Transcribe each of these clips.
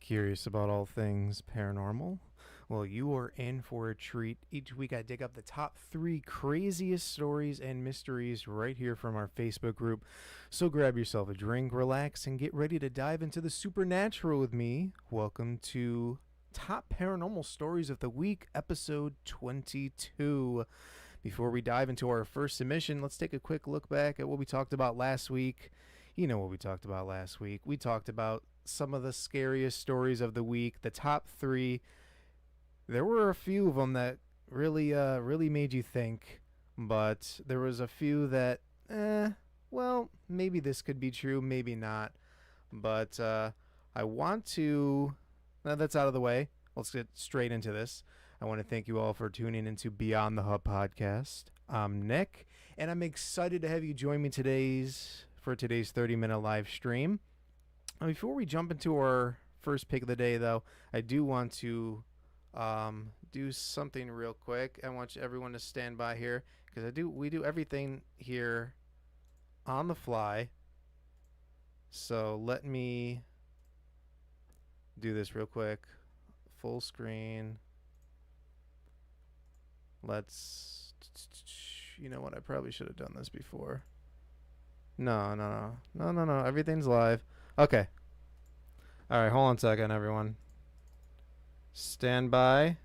Curious about all things paranormal? Well, you are in for a treat. Each week I dig up the top 3 craziest stories and mysteries right here from our Facebook group. So grab yourself a drink, relax, and get ready to dive into the supernatural with me. Welcome to Top Paranormal Stories of the Week, episode 22. Before we dive into our first submission, let's take a quick look back at what we talked about last week. You know what we talked about last week. We talked about some of the scariest stories of the week, the top 3. There were a few of them that really made you think, but there was a few that well, maybe this could be true, maybe not. But I want to now that's out of the way. Let's get straight into this. I want to thank you all for tuning into Beyond the Hub podcast. I'm Nick, and I'm excited to have you join me for today's 30-minute live stream. Before we jump into our first pick of the day, though, I do want to do something real quick. I want everyone to stand by here because we do everything here on the fly. So let me do this real quick. Full screen. You know what? I probably should have done this before. No. Everything's live. Okay. All right, hold on a second, everyone. Stand by.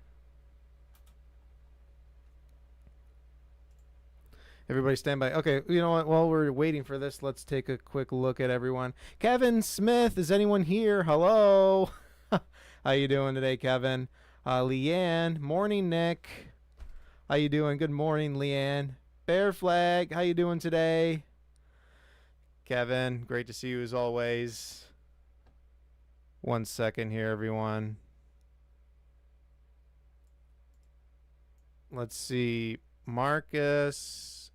Everybody stand by. Okay, you know what? While we're waiting for this, let's take a quick look at everyone. Kevin Smith, is anyone here? Hello. How you doing today, Kevin? Leanne, morning, Nick. How you doing? Good morning, Leanne. Bear Flag, how you doing today? Kevin, great to see you as always. 1 second here, everyone. Let's see. Marcus.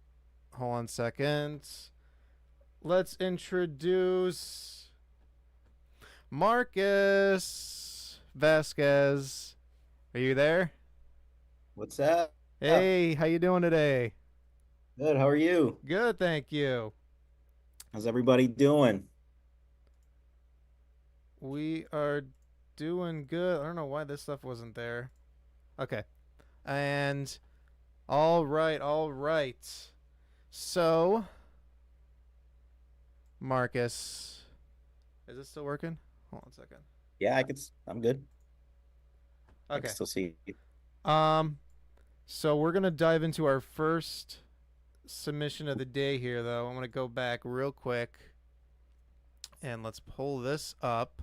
Hold on a second. Let's introduce Marcus Vasquez. Are you there? What's up? Hey, how you doing today? Good. How are you? Good, thank you. How's everybody doing? We are doing good. I don't know why this stuff wasn't there. Okay. And all right. So, Marcus, is this still working? Hold on a second. Yeah, I'm good. I can Okay. still see you. So we're gonna dive into our first submission of the day here, though. I'm gonna go back real quick, and let's pull this up.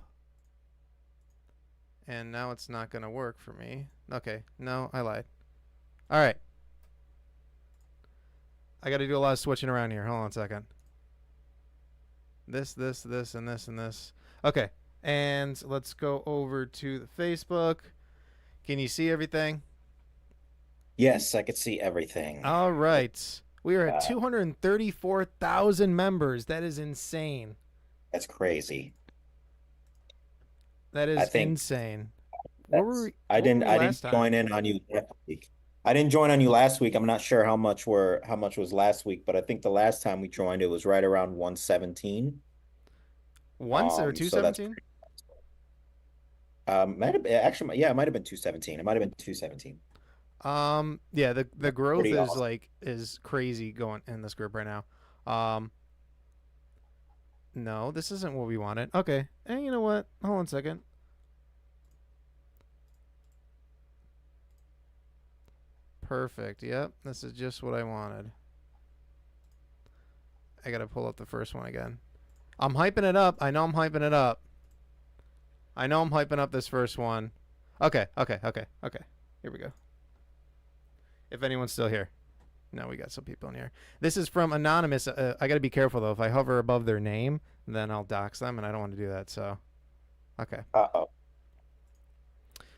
And now it's not gonna work for me. Okay, no, I lied. All right. I got to do a lot of switching around here. Hold on a second. This, and this. Okay. And let's go over to the Facebook. Can you see everything? Yes, I could see everything. All right. We are at 234,000 members. That is insane. That's crazy. That I is think insane. that's I What were didn't we I last didn't time? join in on you last week. I didn't join on you last week. I'm not sure how much was last week, but I think the last time we joined it was right around 117. Once or So that's 217? might have actually, yeah, it might have been 217. It might have been 217. Yeah, the That's growth pretty is awesome. is crazy going in this group right now. Um, no, this isn't what we wanted. Okay, and you know what? Hold on a second. Perfect. Yep, this is just what I wanted. I gotta pull up the first one again. I'm hyping it up. I know I'm hyping it up. I know I'm hyping up this first one. Okay. Here we go. If anyone's still here. No, we got some people in here. This is from Anonymous. I got to be careful, though. If I hover above their name, then I'll dox them, and I don't want to do that. So, okay. Uh-oh.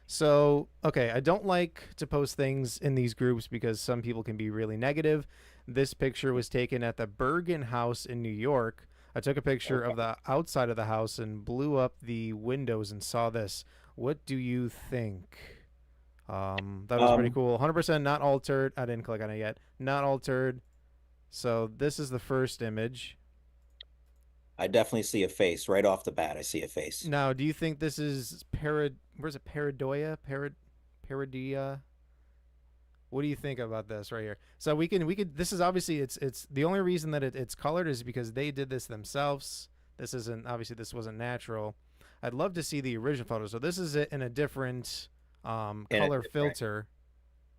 So, okay, I don't like to post things in these groups because some people can be really negative. This picture was taken at the Bergen House in New York. I took a picture Okay. of the outside of the house and blew up the windows and saw this. What do you think? That was pretty Um, cool. 100% not altered. I didn't click on it yet. Not altered. So this is the first image. I definitely see a face right off the bat. I see a face. Now, do you think this is where's it, Paradoia? Paradia? What do you think about this right here? So we could this is obviously it's the only reason that it's colored is because they did this themselves. This isn't obviously this wasn't natural. I'd love to see the original photo. So this is it in a different In a color different. filter.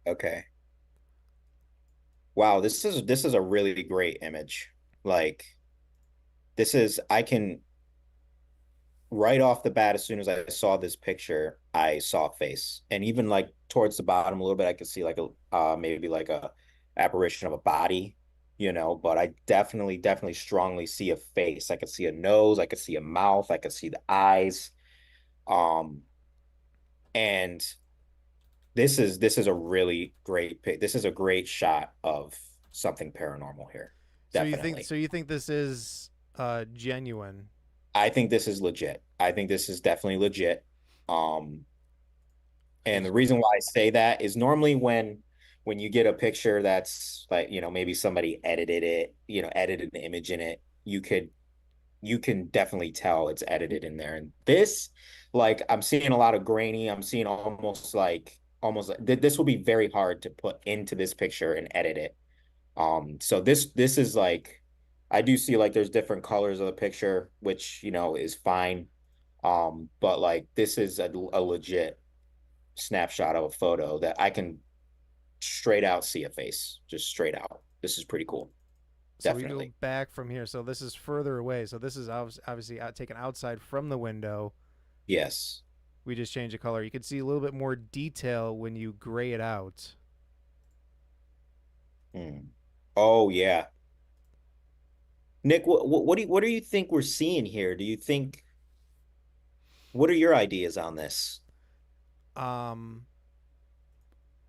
Okay. Wow, this is a really great image. Like this is I can right off the bat, as soon as I saw this picture, I saw a face. And even like towards the bottom a little bit, I could see like a maybe like a apparition of a body, but I definitely strongly see a face. I could see a nose, I could see a mouth, I could see the eyes. Um, and this is a really great pic. This is a great shot of something paranormal here. Definitely. So you think this is genuine? I think this is legit. I think this is definitely legit. Um, And Because the reason why I say that is normally when you get a picture that's like, maybe somebody edited it, edited an image in it, you can definitely tell it's edited in there. And this, like I'm seeing a lot of grainy, I'm seeing almost like this will be very hard to put into this picture and edit it. So this is like I do see like there's different colors of the picture, which is fine. But like this is a legit snapshot of a photo that I can straight out see a face, just straight out. This is pretty cool. so we go Definitely. back from here. So this is further away. So this is obviously taken outside from the window. Yes. We just change the color. You can see a little bit more detail when you gray it out. Hmm. Oh yeah. Nick, what do you think we're seeing here? Do you think what are your ideas on this? Um,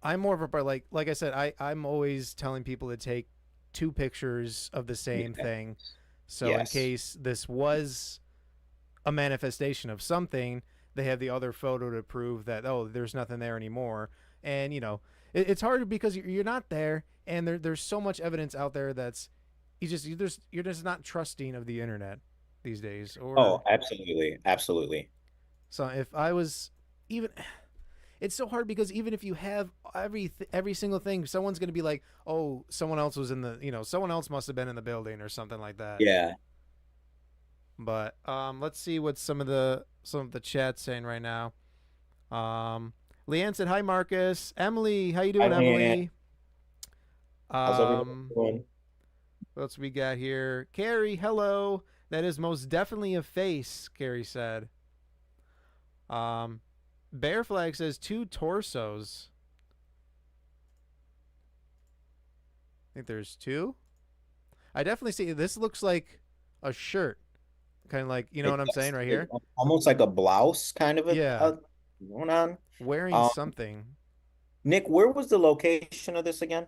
I'm more of a like I said, I'm always telling people to take two pictures of the same Yeah. thing. So in Yes. case this was a manifestation of something, they have the other photo to prove that there's nothing there anymore. And it's hard because you're not there, and there's so much evidence out there that's you're just not trusting of the internet these days. Oh, Or absolutely. Absolutely. so if I was even it's so hard because even if you have every single thing, someone's going to be like, "Oh, someone else was in the, someone else must have been in the building or something like that." Yeah. But let's see what some of the chat's saying right now. Um, Leanne said, "Hi, Marcus. Emily, how you Hi, doing, Leanne. Emily?" How's everyone Um, doing? what else we got here? Carrie, hello. That is most definitely a face. Carrie said. Um, Bear Flag says two torsos. I think there's two. I definitely see this looks like a shirt, kind of like It what I'm saying does. right It here. almost like a blouse kind of Yeah, going on. wearing Um, something. Nick, where was the location of this again?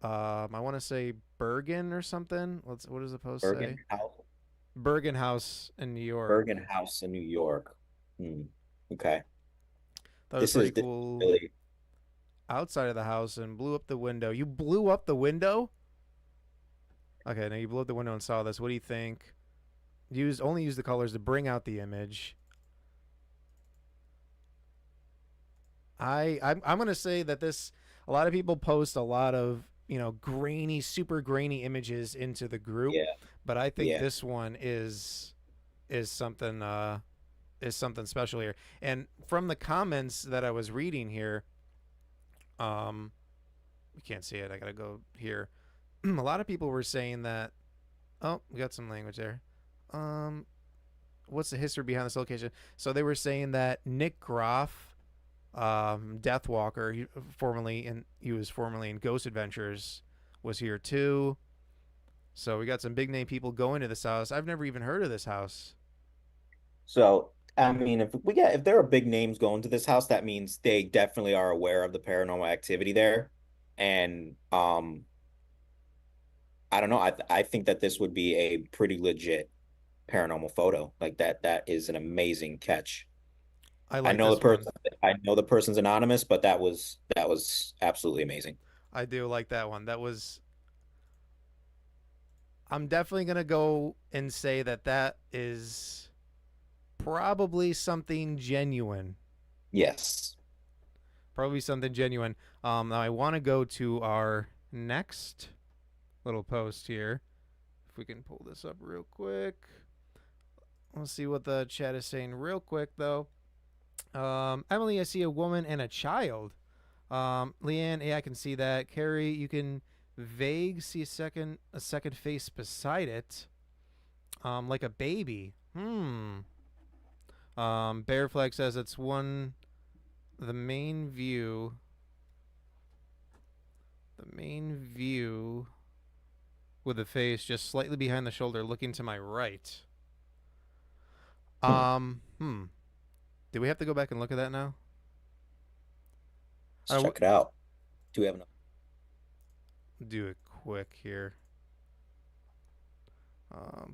I want to say Bergen or something. What does the post Bergen say? House. Bergen House in New York. Bergen House in New York. Hmm. Okay. That was This pretty is cool. really Outside of the house and blew up the window. You blew up the window? Okay, now you blew up the window and saw this. What do you think? Only use the colors to bring out the image. I'm gonna say that this a lot of people post a lot of grainy, super grainy images into the group, yeah, but I think yeah. this one is something is something special here. And from the comments that I was reading here, um, we can't see it. I gotta go here. A lot of people were saying that. Oh, we got some language there. Um, what's the history behind this location? So they were saying that Nick Groff, Deathwalker, he was formerly in Ghost Adventures, was here too. So we got some big name people going to this house. I've never even heard of this house. So, I mean, if there are big names going to this house, that means they definitely are aware of the paranormal activity there. And I don't know. I think that this would be a pretty legit paranormal photo. Like that is an amazing catch. I I like know the this one. person I know the person's anonymous, but that was absolutely amazing. I do like that one. That was I'm definitely gonna go and say that that is probably something genuine. Yes. Probably something genuine. Now I want to go to our next little post here. If we can pull this up real quick. Let's see what the chat is saying real quick though. Emily, I see a woman and a child. Leanne, yeah, I can see that. Carrie, you can vague see a second face beside it. Like a baby. Bear Flag says it's one the main view. The main view with the face just slightly behind the shoulder, looking to my right. Hmm. Hmm. Do we have to go back and look at that now? Let's check it out. Do we have enough? Do it quick here.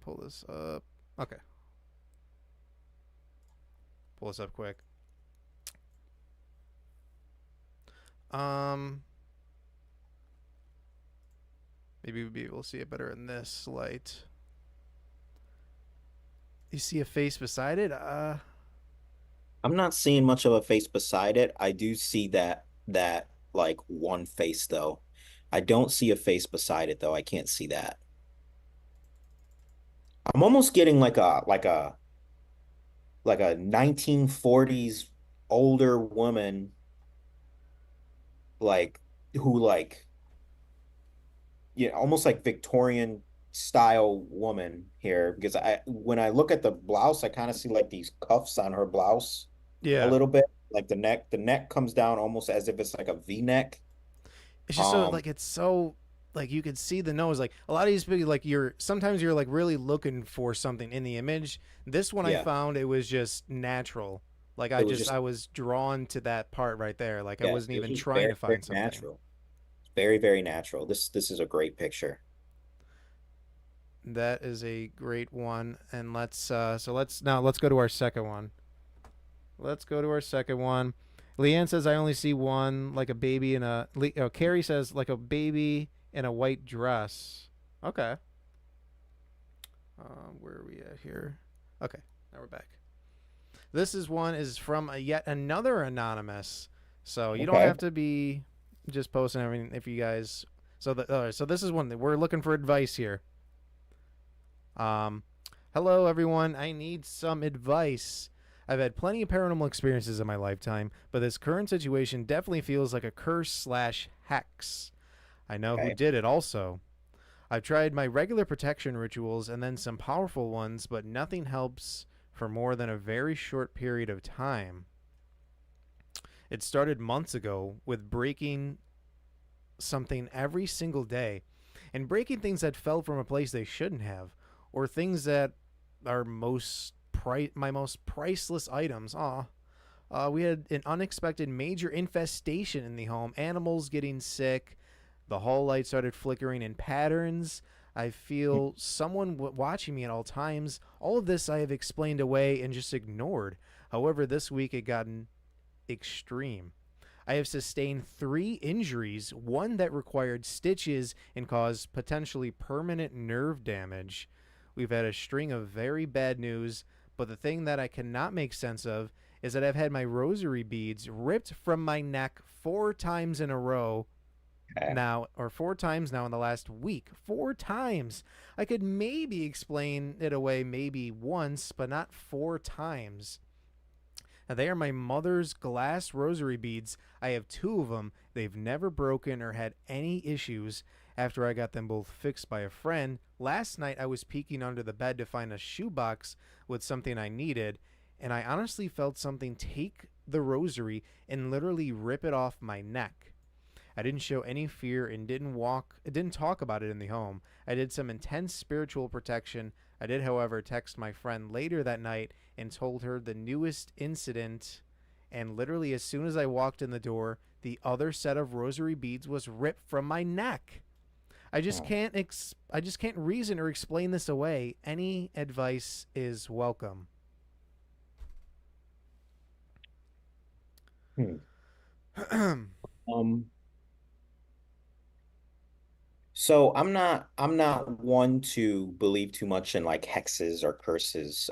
Pull this up. Okay, pull this up quick. Um, maybe we'll be able to see it better in this light. You see a face beside it? I'm not seeing much of a face beside it. I do see that like one face though. I don't see a face beside it though. I can't see that. I'm almost getting like a 1940s older woman like who like almost like Victorian style woman here because I when I look at the blouse, I kind of see like these cuffs on her blouse a Yeah. little bit. Like the neck comes down almost as if it's like a V-neck. It's just so Um, like it's so like you could see the nose. Like a lot of these people, like you're sometimes you're like really looking for something in the image. This one I yeah, found it was just natural. Like it was just I was drawn to that part right there. Like I yeah, wasn't it was even just trying very to very find something. natural. Very very natural. This is a great picture. That is a great one. And let's go to our second one. Let's go to our second one. Leanne says I only see one like a baby in a. Carrie says like a baby in a white dress. Okay. Where are we at here? Okay, now we're back. This is one is from yet another anonymous, so you don't Okay. have to be just posting everything if you guys. So this is one that we're looking for advice here. Um, Hello everyone. I need some advice. I've had plenty of paranormal experiences in my lifetime, but this current situation definitely feels like a curse slash hex. I know who Okay. did it also. I've tried my regular protection rituals and then some powerful ones, but nothing helps for more than a very short period of time. It started months ago with breaking something every single day and breaking things that fell from a place they shouldn't have, or things that are my most priceless items. We had an unexpected major infestation in the home, animals getting sick, the hall light started flickering in patterns. I feel someone watching me at all times. All of this I have explained away and just ignored. However, this week it gotten extreme. I have sustained 3 injuries, one that required stitches and caused potentially permanent nerve damage. We've had a string of very bad news, but the thing that I cannot make sense of is that I've had my rosary beads ripped from my neck 4 times in a row Okay. now, or 4 times now in the last week. 4 times. I could maybe explain it away maybe once, but not 4 times. Now, they are my mother's glass rosary beads. I have 2 of them. They've never broken or had any issues after I got them both fixed by a friend. Last night, I was peeking under the bed to find a shoebox with something I needed, and I honestly felt something take the rosary and literally rip it off my neck. I didn't show any fear and didn't talk about it in the home. I did some intense spiritual protection. I did, however, text my friend later that night and told her the newest incident, and literally as soon as I walked in the door, the other set of rosary beads was ripped from my neck. Oh. I just can't reason or explain this away. Any advice is welcome. Hmm. Um, So I'm not one to believe too much in like hexes or curses.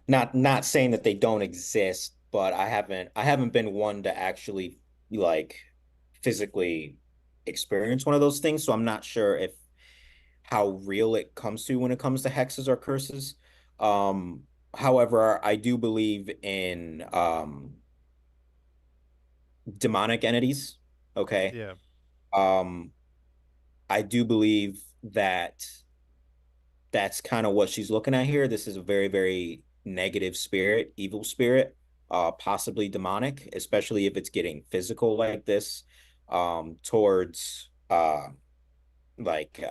Not saying that they don't exist, but I haven't been one to actually like physically experience one of those things. So I'm not sure if how real it comes to when it comes to hexes or curses. Um, However, I do believe in demonic entities. Okay. Yeah. Um, I do believe that that's kind of what she's looking at here. This is a very, very negative spirit, evil spirit, possibly demonic, especially if it's getting physical like this, towards like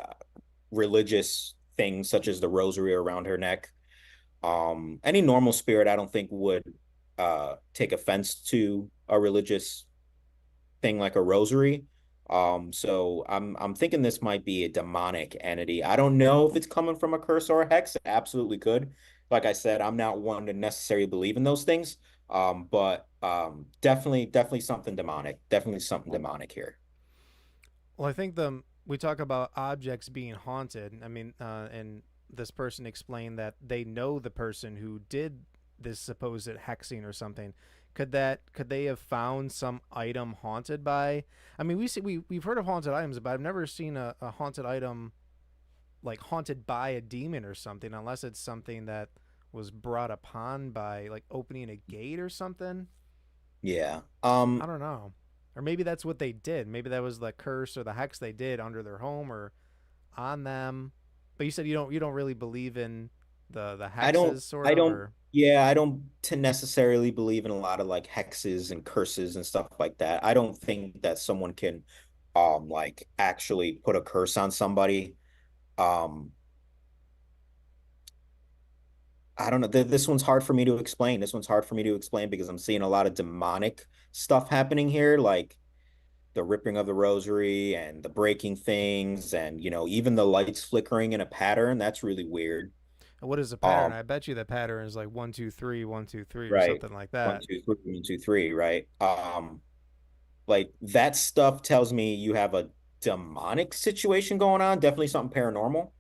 religious things such as the rosary around her neck. Any normal spirit, I don't think would take offense to a religious thing like a rosary. So I'm thinking this might be a demonic entity. I don't know if it's coming from a curse or a hex. It absolutely could. Like I said, I'm not one to necessarily believe in those things. But definitely something demonic. Definitely something demonic here. Well, I think the we talk about objects being haunted. I mean, and this person explained that they know the person who did this supposed hexing or something. Could they have found some item haunted by? I mean, we've heard of haunted items, but I've never seen a haunted item like haunted by a demon or something, unless it's something that was brought upon by like opening a gate or something. Yeah. I don't know. Or maybe that's what they did. Maybe that was the curse or the hex they did under their home or on them. But you said you don't really believe in the I don't, hexes sort I of don't, or yeah, I don't to necessarily believe in a lot of like hexes and curses and stuff like that. I don't think that someone can, like actually put a curse on somebody. Um, I don't know. This one's hard for me to explain. This one's hard for me to explain because I'm seeing a lot of demonic stuff happening here, like the ripping of the rosary and the breaking things, and even the lights flickering in a pattern. That's really weird. what is the pattern? Um, I bet you the pattern is like 1 2 3 1 2 3 or right. something like One, that. two, three, 1, 2, 3, right? Like that stuff tells me you have a demonic situation going on, definitely something paranormal.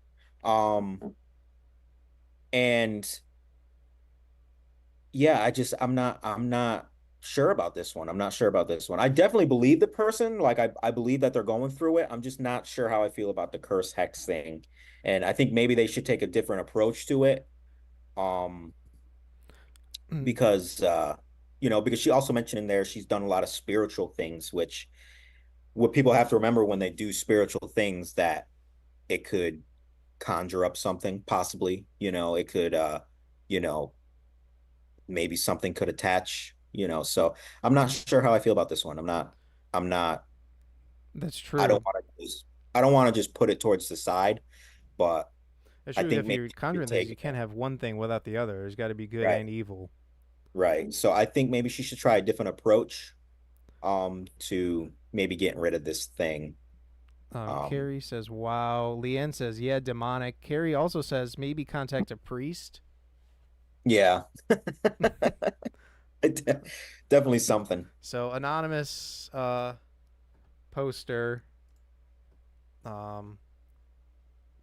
And yeah, I'm not sure about this one. I'm not sure about this one. I definitely believe the person, like I believe that they're going through it. I'm just not sure how I feel about the curse hex thing. And I think maybe they should take a different approach to it. Um, because because she also mentioned in there she's done a lot of spiritual things, which what people have to remember when they do spiritual things that it could conjure up something possibly. It could you know, maybe something could attach. So I'm not sure how I feel about this one. I'm not That's I don't true. want to just I don't want to just put it towards the side, but That's I true. think If maybe you're you should conjuring things, take you it. can't have one thing without the other. There's got to be good Right, and evil. right. So I think maybe she should try a different approach to maybe getting rid of this thing. Um Carrie says, "Wow." Leanne says, "Yeah, demonic." Carrie also says, "Maybe contact a priest." yeah. Definitely something. So anonymous poster, um,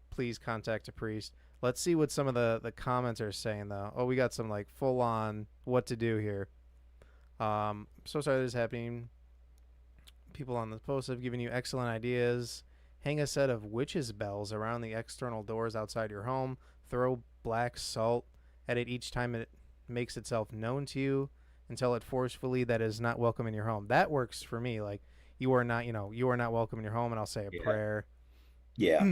please contact a priest. Let's see what some of the comments are saying though. Oh, we got some like full on what to do here. So sorry this is happening. People on the post have given you excellent ideas. Hang a set of witches' bells around the external doors outside your home. Throw black salt at it each time it makes itself known to you and tell it forcefully that it is not welcome in your home. That works for me. Like, you are not, you are not welcome in your home, and I'll say a Yeah. prayer. Yeah.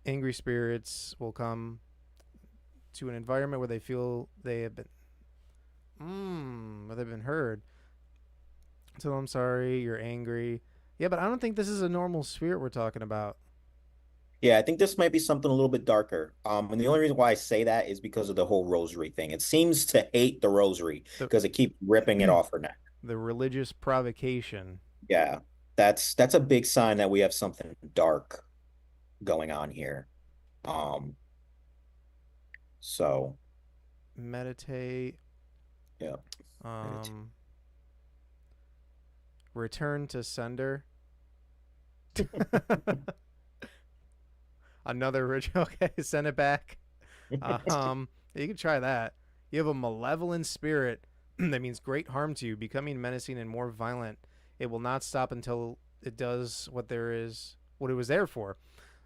Angry spirits will come to an environment where they feel they have been, where they've been heard. Tell them sorry, you're angry. Yeah, but I don't think this is a normal spirit we're talking about. Yeah, I think this might be something a little bit darker. And the only reason why I say that is because of the whole rosary thing. It seems to hate the rosary The because it keeps ripping it off her neck. the religious provocation. Yeah, that's a big sign that we have something dark going on here. Um, so Meditate. yeah, Um, return to sender. Another ritual. Okay, send it back. You can try that. You have a malevolent spirit that means great harm to you, becoming menacing and more violent. It will not stop until it does what it was there for.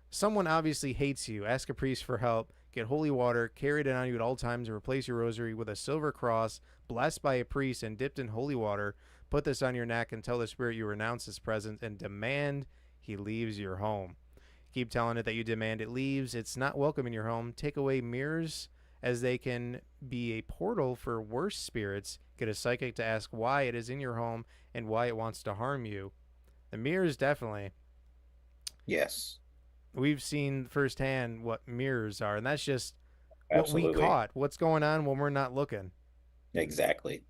Someone obviously hates you. Ask a priest for help. Get holy water, carry it on you at all times, and replace your rosary with a silver cross, blessed by a priest and dipped in holy water. Put this on your neck and tell the spirit you renounce his presence and demand he leaves your home. Keep telling it that you demand it leaves. It's not welcome in your home. Take away mirrors, as they can be a portal for worse spirits. Get a psychic to ask why it is in your home and why it wants to harm you. The mirrors, definitely. Yes, We've seen firsthand what mirrors are, and that's just what we absolutely. caught. What's going on when we're not looking? Exactly.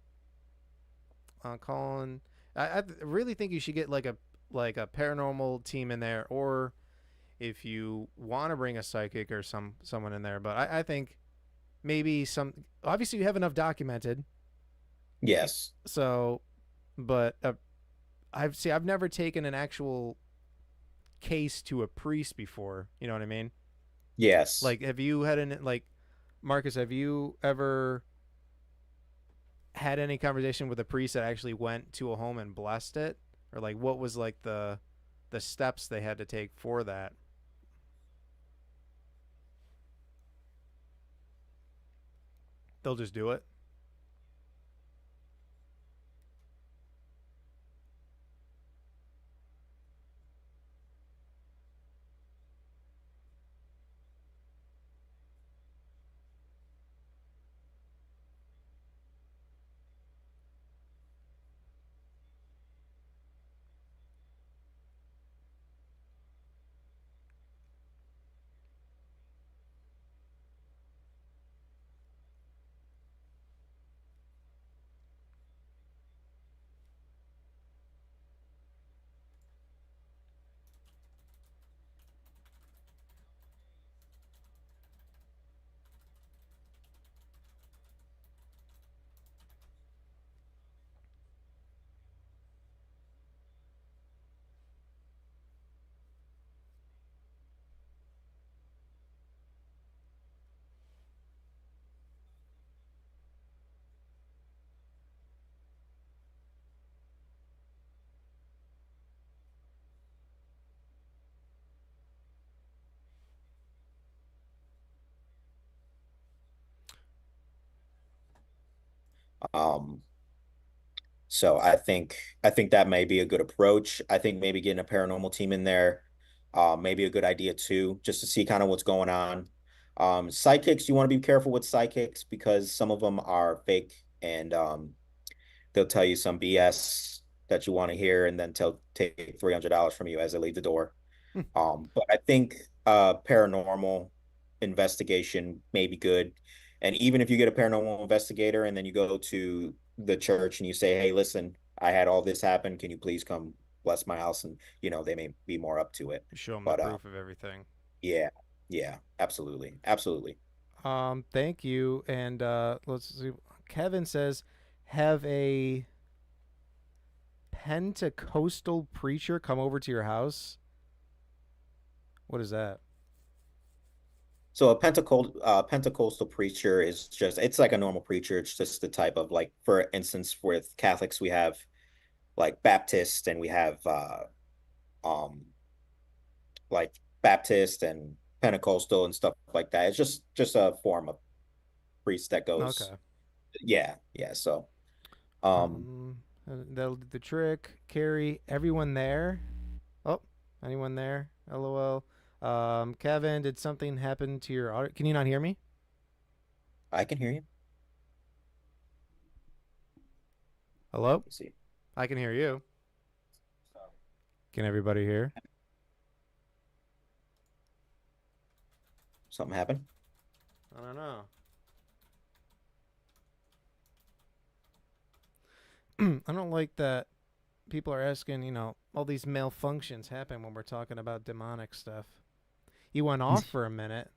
Colin, I really think you should get like a paranormal team in there, or if you want to bring a psychic or someone in there. But I think maybe some. Obviously, you have enough documented. Yes. So, but I've never taken an actual case to a priest before. You know what I mean? Yes. Like, have you had an like, Marcus? Have you ever had any conversation with a priest that actually went to a home and blessed it, or like what was like the steps they had to take for that? They'll just do it. Um, so I think that may be a good approach. I think maybe getting a paranormal team in there, maybe a good idea too, just to see kind of what's going on. Psychics, you want to be careful with psychics because some of them are fake and they'll tell you some BS that you want to hear and then take $300 from you as they leave the door. But I think paranormal investigation may be good. And even if you get a paranormal investigator and then you go to the church and you say, hey, listen, I had all this happen. Can you please come bless my house? And, they may be more up to it. Show them the But proof of everything. yeah, yeah, absolutely. Absolutely. Thank you. And let's see. Kevin says, have a Pentecostal preacher come over to your house. What is that? So a Pentecostal preacher is it's like a normal preacher. It's just the type of like, for instance, with Catholics, we have like Baptist and we have um like Baptist and Pentecostal and stuff like that. It's just a form of priest that goes, Okay. yeah, yeah. So, um, Um, that'll do the trick. Carrie, everyone there? Oh, anyone there? LOL. Kevin, did something happen to your audio? Can you not hear me? I can hear you. Hello? Let's see. I can hear you. Can everybody hear? Something happened. I don't know. I don't like that people are asking, all these malfunctions happen when we're talking about demonic stuff. You went off for a minute.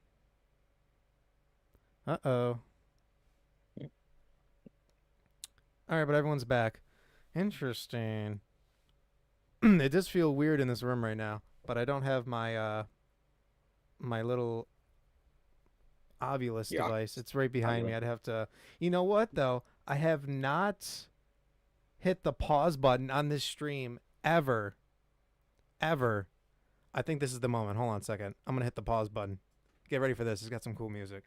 Uh oh. All right, but everyone's back. Interesting. It does feel weird in this room right now. but I don't have my little Ovilus Yeah. device. It's right behind me. Popular. I'd have to. You know what though? I have not hit the pause button on this stream ever, ever. I think this is the moment. Hold on a second. I'm gonna hit the pause button. Get ready for this. It's got some cool music.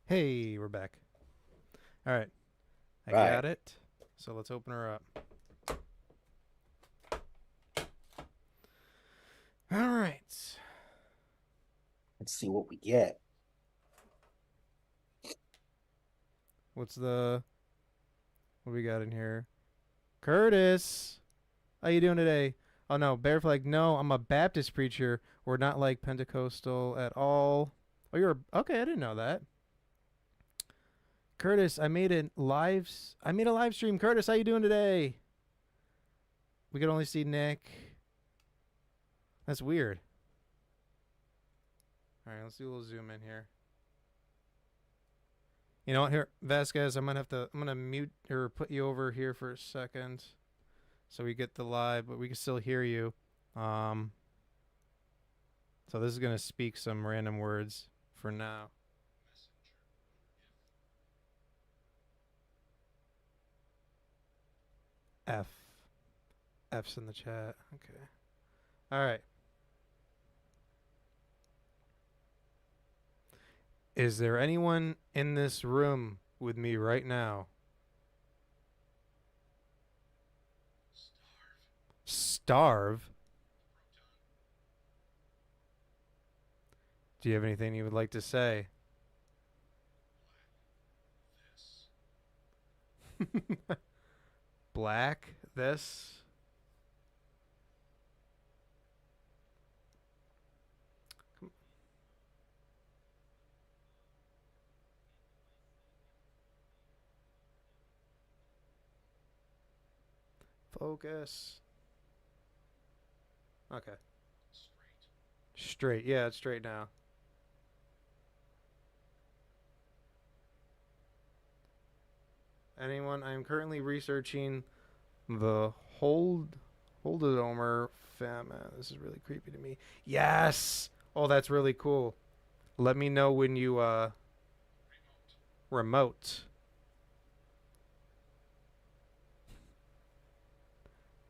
Hey, we're back. All right, I Right. got it. So let's open her up. All right. Let's see what we get. What's the what we got in here? Curtis, how you doing today? Oh no, Bear Flag. No, I'm a Baptist preacher. We're not like Pentecostal at all. Oh, you're okay. I didn't know that. Curtis, I made a live stream. Curtis, how you doing today? We could only see Nick. That's weird. All right, let's do a little zoom in here. You know what? Here, Vasquez, I'm gonna mute or put you over here for a second, so we get the live, but we can still hear you. Um, so this is gonna speak some random words for now. F. F's in the chat. Okay. All right. Is there anyone in this room with me right now? Starve? Do you have anything you would like to say? Black? This? Focus. Okay. Straight. Yeah, it's straight now. Anyone? I am currently researching the Holdomer famine. This is really creepy to me. Yes. Oh, that's really cool. Let me know when you remote.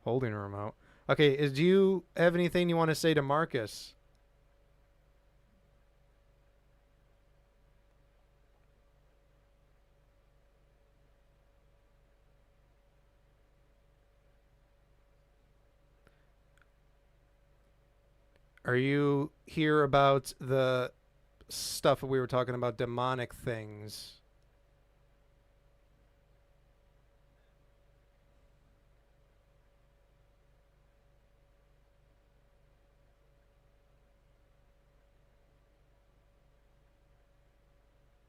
Holding a remote. Okay, do you have anything you want to say to Marcus? Are you here about the stuff we were talking about, demonic things?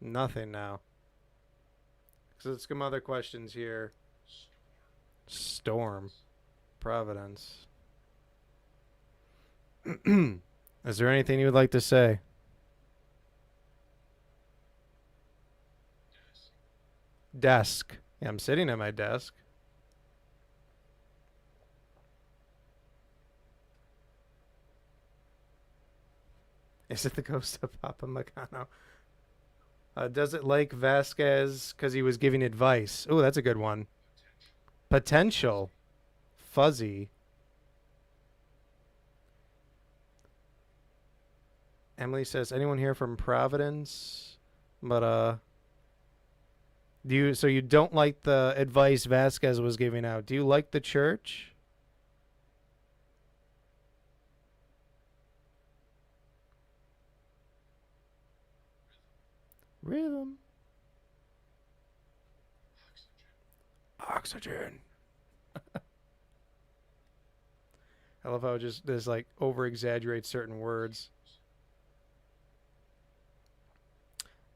Nothing now. So let's some other questions here. Storm. Providence. Is there anything you would like to say? Desk. Yeah, I'm sitting at my desk. Is it the ghost of Papa Macano? Does it like Vasquez because he was giving advice? Oh, that's a good one. Potential. Fuzzy. Emily says, anyone here from Providence? But do you so you don't like the advice Vasquez was giving out? Do you like the church? Rhythm. Oxygen. I love how it just like over exaggerates certain words.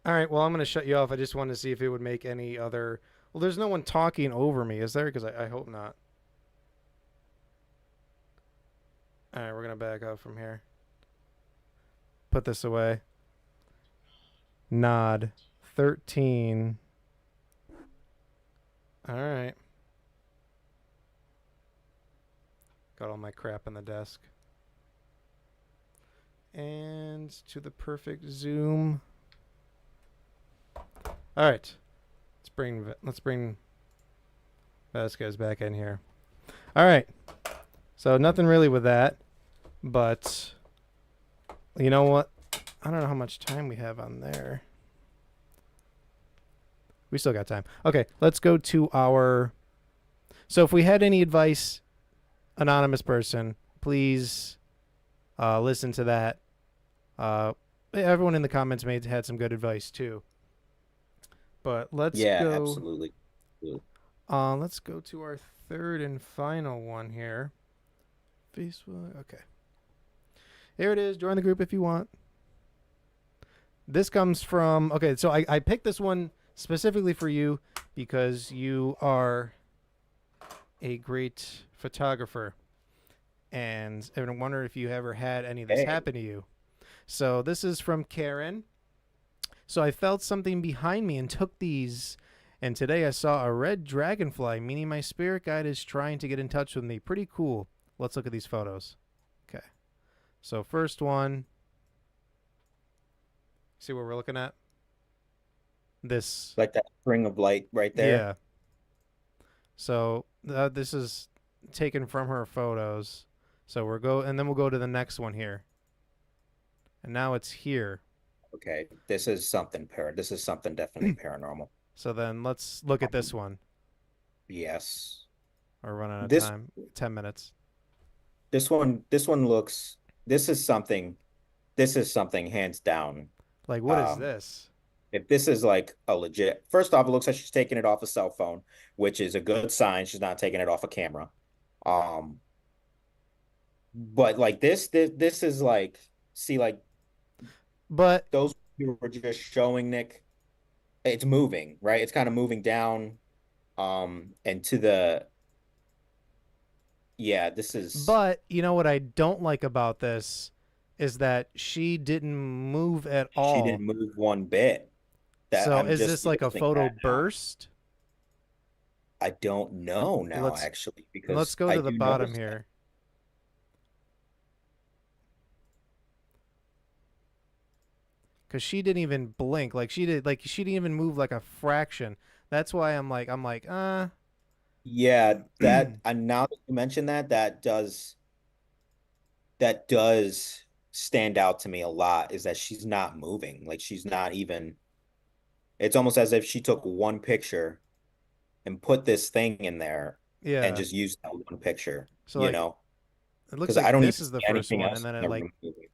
All right, well, I'm going to shut you off. I just wanted to see if it would make any other. Well, there's no one talking over me, is there? Because I hope not. All right, we're going to back up from here. Put this away. Nod. 13. All right. Got all my crap in the desk. And to the perfect zoom. All right. Let's bring Vasquez back in here. All right. So nothing really with that, but you know what? I don't know how much time we have on there. We still got time. Okay, let's go to our. So if we had any advice, anonymous person, please listen to that. Everyone in the comments made had some good advice too. But let's Yeah, go. absolutely. Let's go to our third and final one here. Facebook. Okay. Here it is. Join the group if you want. This comes from. Okay, so I picked this one specifically for you because you are a great photographer. And I wonder if you ever had any of this Hey, happen to you. So this is from Karen. So I felt something behind me and took these. And today I saw a red dragonfly, meaning my spirit guide is trying to get in touch with me. Pretty cool. Let's look at these photos. Okay. So first one. See what we're looking at? This. like that ring of light right there. Yeah. So this is taken from her photos. So and then we'll go to the next one here. And now it's here. Okay, this is something definitely paranormal. So then let's look at this Um, one. yes. We're running out of This time. 10 minutes. this one looks this is something this is something hands down. Like, what is Um, this? if this is like a legit, first off, it looks like she's taking it off a cell phone, which is a good sign. She's not taking it off a camera. Um, but like this is like, see, like But those you were just showing, Nick, it's moving, right? It's kind of moving down, and to the, yeah, this is, but you know what I don't like about this is that she didn't move at she all. didn't move one bit. That So I'm is just this like a noticing photo that now. burst? I don't know now, Let's actually, let's because go I to the do bottom notice that. here. Cause she didn't even blink. She didn't even move like a fraction. That's why I'm like. Yeah, that and now that you mention that, that does stand out to me a lot is that she's not moving. Like she's not even, it's almost as if she took one picture and put this thing in there and Yeah. just used that one picture, So you like know, it looks because I like don't this even is the see first anything one, and else then in the room moving.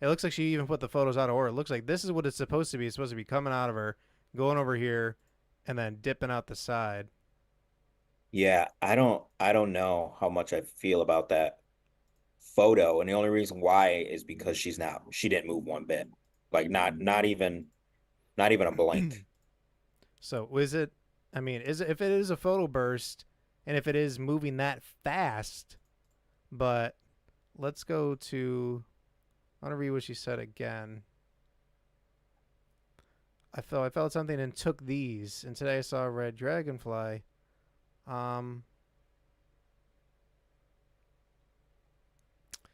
it looks like she even put the photos out of order. It looks like this is what it's supposed to be. It's supposed to be coming out of her, going over here, and then dipping out the side. Yeah, I don't know how much I feel about that photo. And the only reason why is because she didn't move one bit. Like not even a blink. So is it? I mean, is it if it is a photo burst, and if it is moving that fast? But let's go to. I want to read what she said again. I felt something and took these, and today I saw a red dragonfly. Um,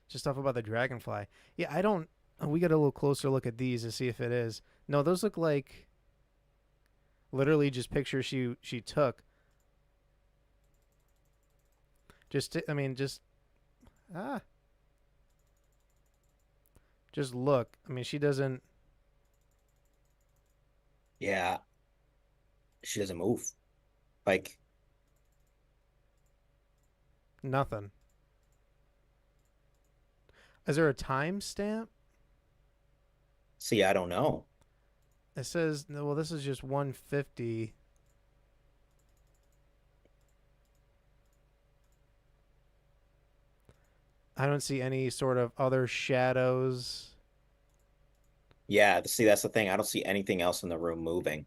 just stuff about the dragonfly. Yeah, I don't. We got a little closer look at these to see if it is. No, those look like literally just pictures she took. I mean, ah, just look. I mean, she doesn't Yeah, she doesn't move. Like, nothing. Is there a timestamp? see, I don't know. It says no. Well, this is just 150. I don't see any sort of other shadows. Yeah, see, that's the thing. I don't see anything else in the room moving.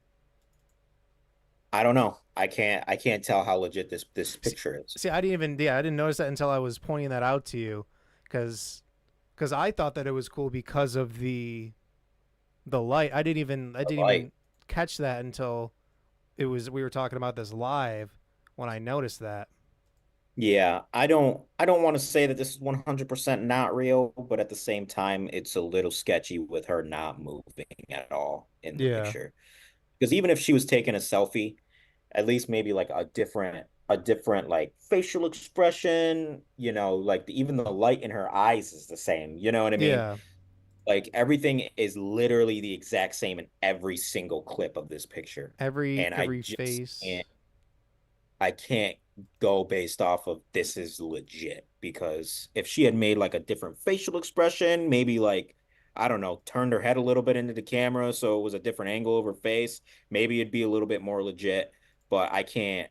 I don't know. I can't tell how legit this See, picture is. see, I didn't even yeah, I didn't notice that until I was pointing that out to you, because I thought that it was cool because of the light. I The didn't light. even catch that until it was we were talking about this live when I noticed that. Yeah, I don't want to say that this is 100% not real, but at the same time, it's a little sketchy with her not moving at all in the Yeah. picture. Because even if she was taking a selfie, at least maybe like a different like facial expression, like even the light in her eyes is the same. You know what I mean? Yeah. Like everything is literally the exact same in every single clip of this picture. And I Every just face. can't go based off of this is legit, because if she had made like a different facial expression, maybe like I don't know, turned her head a little bit into the camera so it was a different angle of her face, maybe it'd be a little bit more legit. But I can't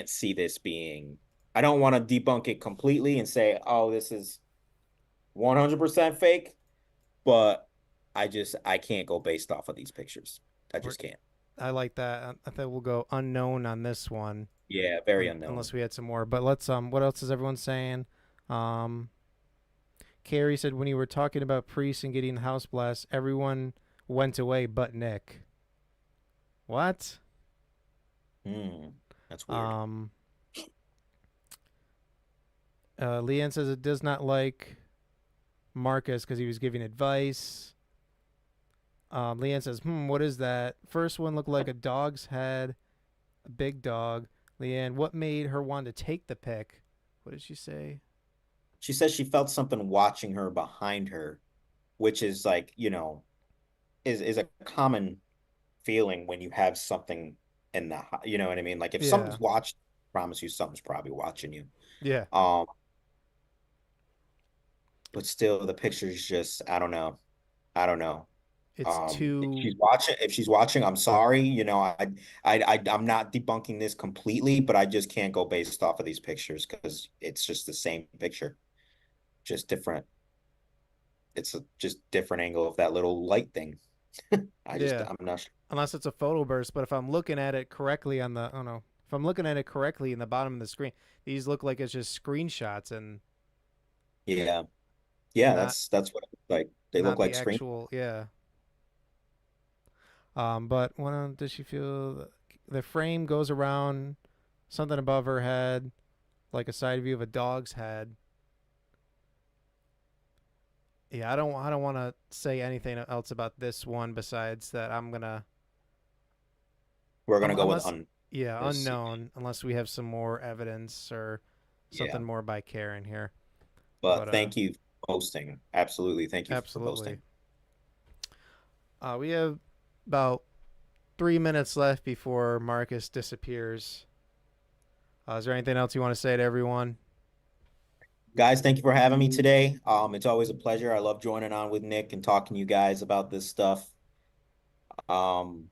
see this being. I don't want to debunk it completely and say, "Oh, this is 100% fake," but I can't go based off of these pictures. I We're, just can't. I like that. I think we'll go unknown on this one, Yeah, very unknown. unless we had some more. But let's what else is everyone saying? Um, Carrie said when you were talking about priests and getting the house blessed, everyone went away but Nick. What? That's weird. Um, Leanne says it does not like Marcus because he was giving advice. Leanne says, what is that? First one looked like a dog's head, a big dog. Leanne, what made her want to take the pic? What did she say? She says she felt something watching her behind her, which is like, is a common feeling when you have something in the, you know what I mean? Like if Yeah. something's watched, I promise you something's probably watching you. Yeah. Um, but still the picture's just, I don't know. I don't know. It's If too. she's watching, I'm sorry. I'm not debunking this completely, but I just can't go based off of these pictures because it's just the same picture, just different. It's a just different angle of that little light thing. Yeah. I'm not sure. Unless it's a photo burst, but if I'm looking at it correctly on the. Oh no. If I'm looking at it correctly in the bottom of the screen, these look like it's just screenshots and Yeah. Yeah, not that's what it looks like. They look not the like screen. actual. Yeah. But when does she feel the frame goes around something above her head, like a side view of a dog's head? Yeah, I don't want to say anything else about this one besides that I'm gonna We're gonna go with unless yeah this. unknown unless we have some more evidence or Yeah. something more by Karen here. But But thank you for hosting. Absolutely. Thank you for absolutely. hosting. We have about 3 minutes left before Marcus disappears. Is there anything else you want to say to everyone? Guys, thank you for having me today. It's always a pleasure. I love joining on with Nick and talking to you guys about this stuff. Um,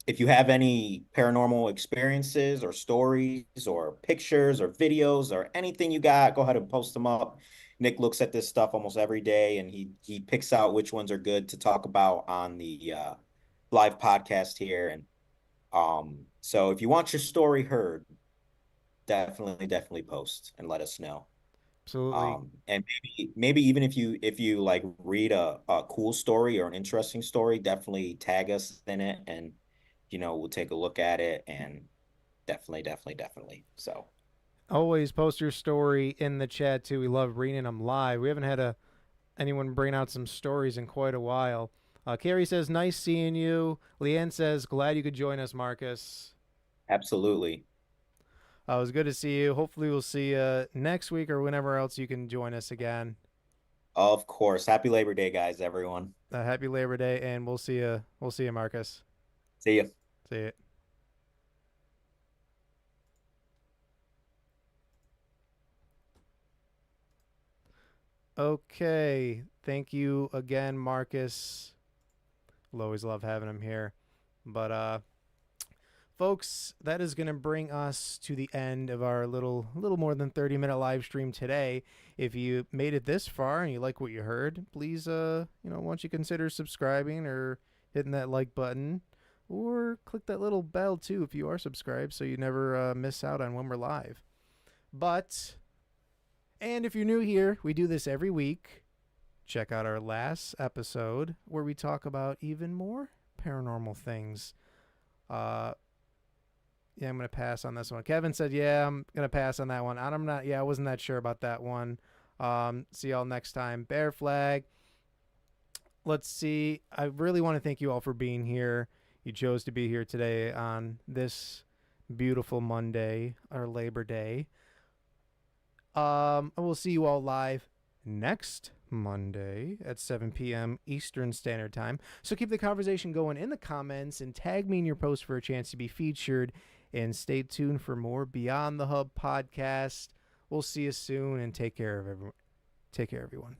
if you have any paranormal experiences or stories or pictures or videos or anything you got, go ahead and post them up. Nick looks at this stuff almost every day and he picks out which ones are good to talk about on the live podcast here. And so if you want your story heard, definitely post and let us know. Absolutely. And maybe even if you like read a cool story or an interesting story, definitely tag us in it and we'll take a look at it and definitely. So Always post your story in the chat too. We love reading them live. We haven't had anyone bring out some stories in quite a while. Carrie says, "Nice seeing you." Leanne says, "Glad you could join us, Marcus." absolutely. It was good to see you. Hopefully, we'll see you next week or whenever else you can join us again. Of course. Happy Labor Day, guys, everyone. Happy Labor Day, and we'll see you. We'll see you, Marcus. See you. See you. Okay. Thank you again, Marcus. We'll always love having him here. But Folks, that is going to bring us to the end of our little more than 30-minute live stream today. If you made it this far and you like what you heard, please why don't you consider subscribing or hitting that like button, or click that little bell too if you are subscribed, so you never miss out on when we're live. And if you're new here, we do this every week. Check out our last episode where we talk about even more paranormal things. Yeah, I'm gonna pass on this one. Kevin said, "Yeah, I'm gonna pass on that one." I'm not. Yeah, I wasn't that sure about that one. See y'all next time. Bear flag. Let's see. I really want to thank you all for being here. You chose to be here today on this beautiful Monday or Labor Day. I will see you all live next Monday at 7 p.m. Eastern Standard Time. So keep the conversation going in the comments and tag me in your post for a chance to be featured. And stay tuned for more Beyond the Hub podcast. We'll see you soon, and take care of everyone. Take care, everyone.